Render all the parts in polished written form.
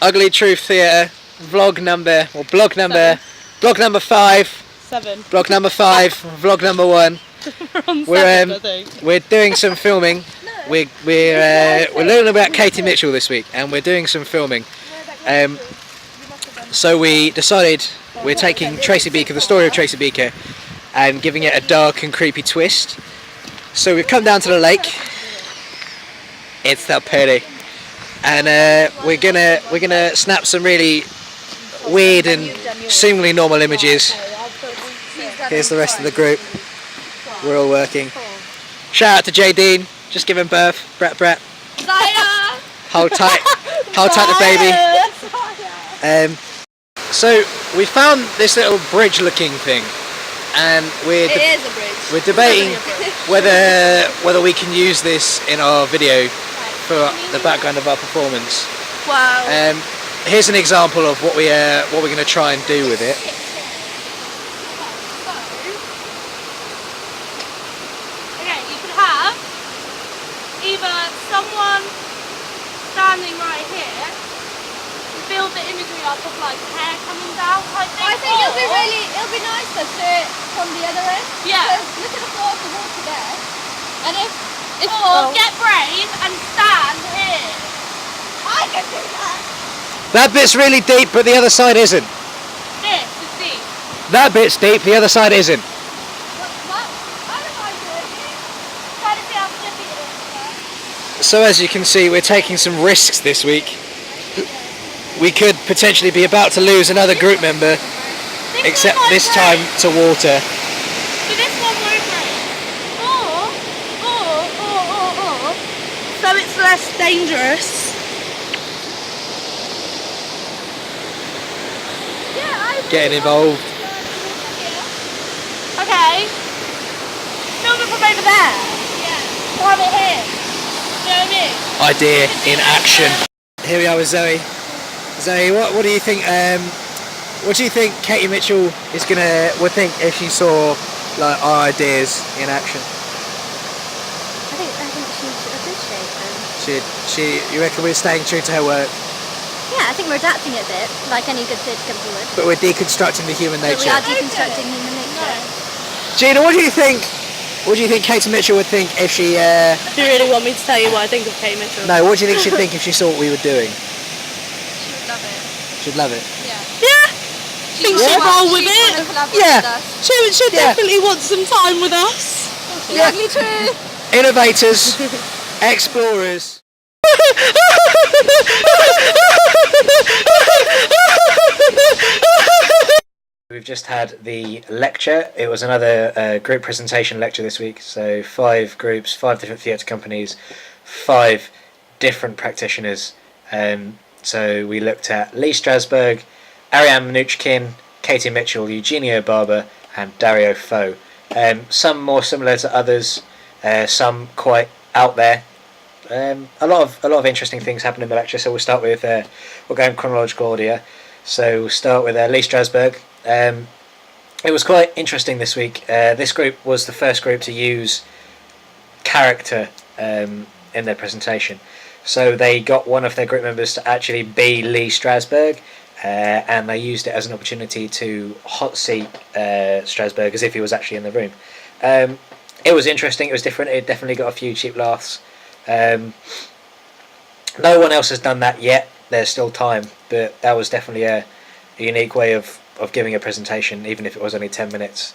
Ugly Truth Theatre, blog number 5. Blog number 5, vlog number 1. We're doing some filming. We're learning about Katie Mitchell this week, and we're doing some filming. So we decided we're taking Tracy Beaker, the story of Tracy Beaker, and giving it a dark and creepy twist. So we've come down to the lake. It's that pretty, and we're gonna snap some really weird and seemingly normal images. Here's the rest of the group. We're all working. Shout out to Jay Dean, just giving birth. Brat. Hold tight the baby. So we found this little bridge-looking thing, and we're debating whether we can use this in our video for the background of our performance. Wow. Here's an example of what we're going to try and do with it. Okay, you could have either someone standing right here, build the imagery up of like hair coming down type thing. I think it'll be nice to do it from the other end. Yeah. Because look at the floor of the water there. And if get brave and stand here. I can do that. That bit's really deep, but the other side isn't. This is deep. That bit's deep, the other side isn't. What? I don't mind doing it. Try to see how flippy it is. So as you can see, we're taking some risks this week. We could potentially be about to lose another group member, except this time to water. So this one won't break. Or, so it's less dangerous. Getting involved. Okay. Film it from over there. Yeah. Or have it here. You know what I mean? Idea in action. Here we are with Zoe. Zoe, what do you think? What do you think Katie Mitchell would think if she saw like our ideas in action? I think she'd appreciate them. You reckon we're staying true to her work? Yeah, I think we're adapting it a bit, like any good theatre comes forward. But we're deconstructing the human But we nature. are deconstructing human nature. Gina, what do you think? What do you think Katie Mitchell would think if she? Do you really want me to tell you what I think of Katie Mitchell? No, what do you think she'd think if she saw what we were doing? She would love it. She'd love it. Yeah. Yeah. Think she'd roll with it. Yeah. She'd definitely want some time with us. Yeah. Ugly Truth. Innovators, explorers. We've just had the lecture. It was another group presentation lecture this week. So 5 groups, 5 different theatre companies, 5 different practitioners. So we looked at Lee Strasberg, Ariane Mnouchkin, Katie Mitchell, Eugenia Barber, and Dario Fo. Some more similar to others, some quite out there. A lot of interesting things happened in the lecture. So we'll start with we'll go in chronological order. So we'll start with Lee Strasberg. It was quite interesting this week. This group was the first group to use character in their presentation. So they got one of their group members to actually be Lee Strasberg, and they used it as an opportunity to hot seat Strasberg as if he was actually in the room. It was interesting. It was different. It definitely got a few cheap laughs. No one else has done that yet. There's still time, but that was definitely a unique way of giving a presentation, even if it was only 10 minutes.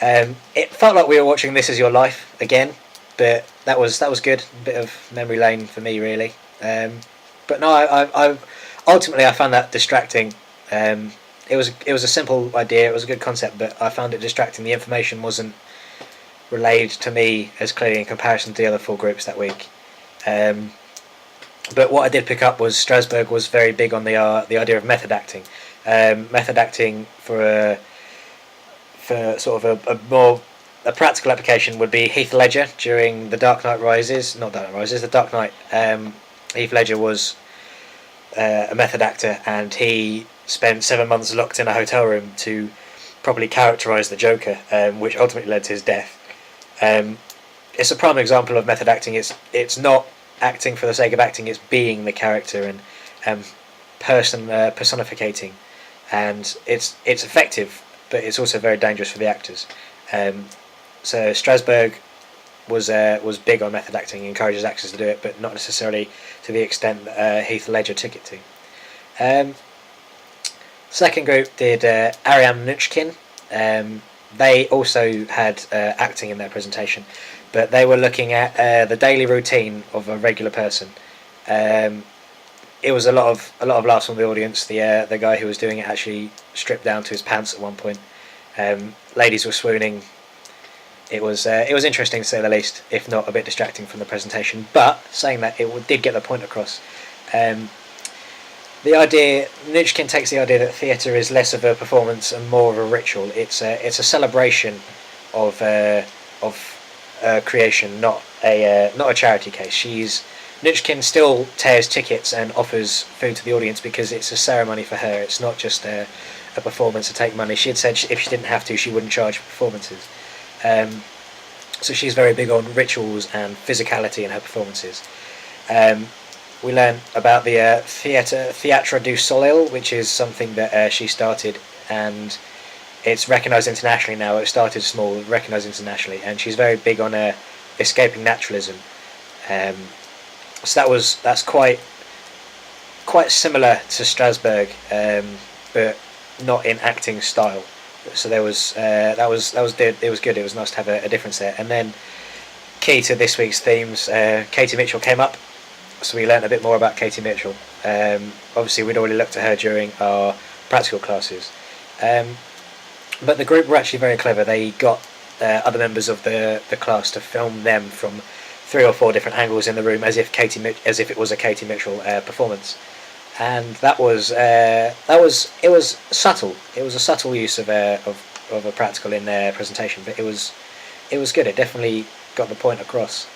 It felt like we were watching This Is Your Life again, but that was good. A bit of memory lane for me, really. But no, I ultimately I found that distracting. It was a simple idea. It was a good concept, but I found it distracting. The information wasn't relayed to me as clearly in comparison to the other 4 groups that week. But what I did pick up was Strasberg was very big on the idea of method acting. Method acting for sort of a practical application would be Heath Ledger during The Dark Knight Rises. Not Dark Knight Rises, The Dark Knight. Heath Ledger was a method actor, and he spent 7 months locked in a hotel room to properly characterise the Joker, which ultimately led to his death. It's a prime example of method acting. It's not acting for the sake of acting, it's being the character, and personificating, and it's effective, but it's also very dangerous for the actors. So Strasberg was big on method acting, encourages actors to do it, but not necessarily to the extent that Heath Ledger took it to. Second group did Ariam Nuchkin. They also had acting in their presentation, but they were looking at the daily routine of a regular person. It was a lot of laughs from the audience. The guy who was doing it actually stripped down to his pants at one point. Ladies were swooning. It was interesting to say the least, if not a bit distracting from the presentation. But saying that, it did get the point across. The idea, Nuchkin takes the idea that theatre is less of a performance and more of a ritual. It's a celebration of creation, not a charity case. Nuchkin still tears tickets and offers food to the audience because it's a ceremony for her. It's not just a performance to take money. She had said if she didn't have to, she wouldn't charge for performances. So she's very big on rituals and physicality in her performances. We learn about the Théâtre du Soleil, which is something that she started, and it's recognised internationally now. It started small, recognised internationally, and she's very big on escaping naturalism. So that's quite similar to Strasberg, but not in acting style. So it was good. It was nice to have a difference there. And then, key to this week's themes, Katie Mitchell came up, so we learnt a bit more about Katie Mitchell. Obviously, we'd already looked at her during our practical classes, but the group were actually very clever. They got other members of the class to film them from 3 or 4 different angles in the room, as if it was a Katie Mitchell performance. And it was subtle. It was a subtle use of a practical in their presentation, but it was good. It definitely got the point across.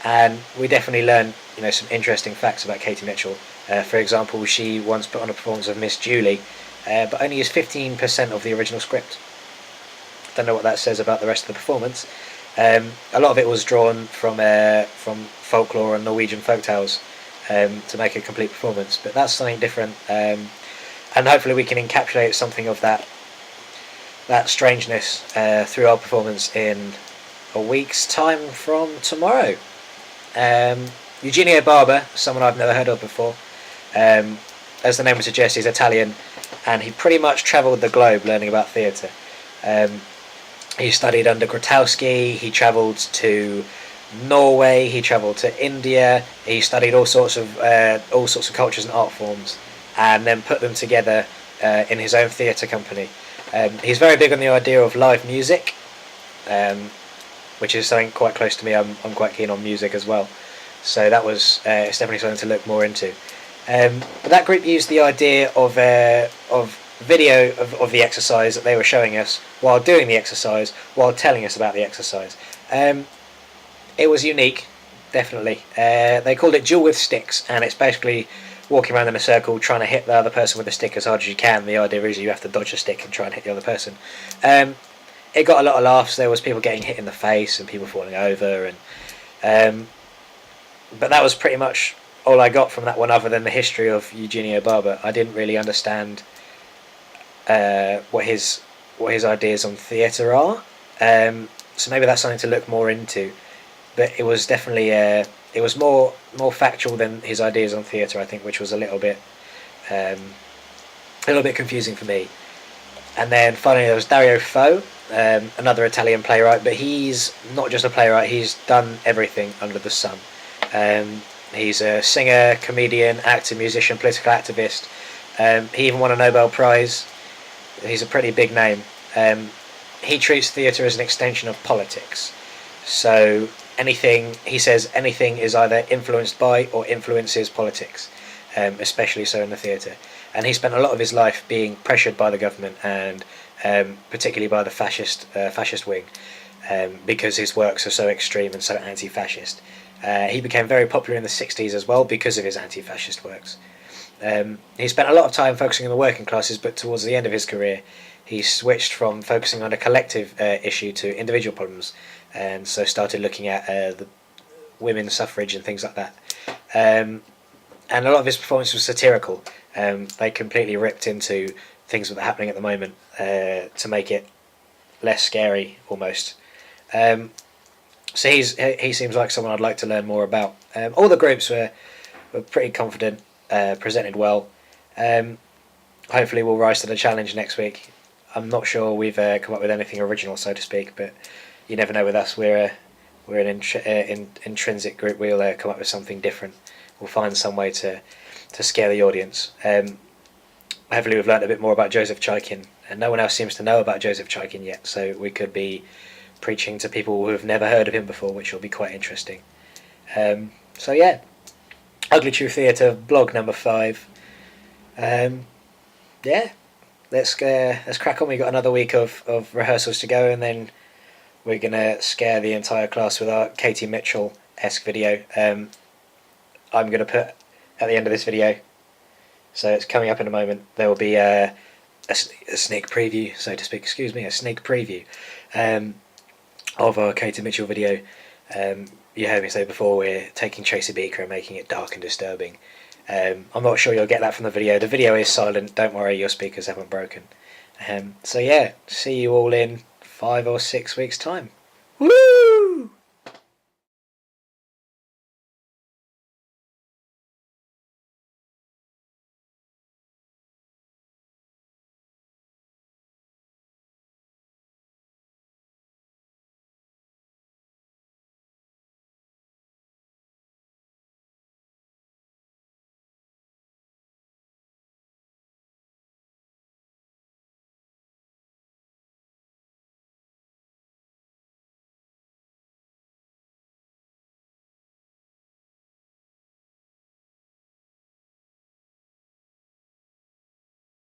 And we definitely learned, some interesting facts about Katie Mitchell. For example, she once put on a performance of Miss Julie, but only used 15% of the original script. Don't know what that says about the rest of the performance. A lot of it was drawn from folklore and Norwegian folktales. To make a complete performance, but that's something different, and hopefully we can encapsulate something of that strangeness through our performance in a week's time from tomorrow. Eugenio Barber, someone I've never heard of before. As the name would suggest, he's Italian, and he pretty much travelled the globe learning about theatre. He studied under Grotowski. He travelled to Norway, he travelled to India. He studied all sorts of cultures and art forms, and then put them together in his own theatre company. He's very big on the idea of live music, which is something quite close to me. I'm quite keen on music as well, so that was it's definitely something to look more into. But that group used the idea of video of the exercise that they were showing us while doing the exercise, while telling us about the exercise. It was unique, definitely. They called it Duel with Sticks, and it's basically walking around in a circle trying to hit the other person with a stick as hard as you can. The idea is you have to dodge a stick and try and hit the other person. It got a lot of laughs. There was people getting hit in the face and people falling over, and but that was pretty much all I got from that one, other than the history of Eugenio Barber. I didn't really understand what his ideas on theatre are. So maybe that's something to look more into. But it was definitely it was more factual than his ideas on theatre, I think, which was a little bit confusing for me. And then finally there was Dario Fo, another Italian playwright, but he's not just a playwright, he's done everything under the sun. He's a singer, comedian, actor, musician, political activist. He even won a Nobel Prize. He's a pretty big name. He treats theatre as an extension of politics. So he says anything is either influenced by or influences politics, especially so in the theatre. And he spent a lot of his life being pressured by the government, and particularly by the fascist wing, because his works are so extreme and so anti-fascist. He became very popular in the 60s as well because of his anti-fascist works. He spent a lot of time focusing on the working classes, but towards the end of his career he switched from focusing on a collective issue to individual problems, and so started looking at the women's suffrage and things like that. and a lot of his performance was satirical. They completely ripped into things that are happening at the moment to make it less scary, almost. So he seems like someone I'd like to learn more about. All the groups were pretty confident, presented well. Hopefully we'll rise to the challenge next week. I'm not sure we've come up with anything original, so to speak, but you never know with us. We're an intrinsic group. We'll come up with something different. We'll find some way to scare the audience. Hopefully we've learned a bit more about Joseph Chaikin, and no one else seems to know about Joseph Chaikin yet, so we could be preaching to people who have never heard of him before, which will be quite interesting. So yeah, Ugly Truth Theatre blog number 5. Yeah, let's crack on. We've got another week of rehearsals to go, and then we're gonna scare the entire class with our Katie Mitchell-esque video. I'm gonna put at the end of this video, so it's coming up in a moment. There will be a sneak preview, so to speak. Excuse me, a sneak preview of our Katie Mitchell video. You heard me say before, we're taking Tracy Beaker and making it dark and disturbing. I'm not sure you'll get that from the video. The video is silent, don't worry, your speakers haven't broken. So yeah, see you all in 5 or 6 weeks' time. Woo!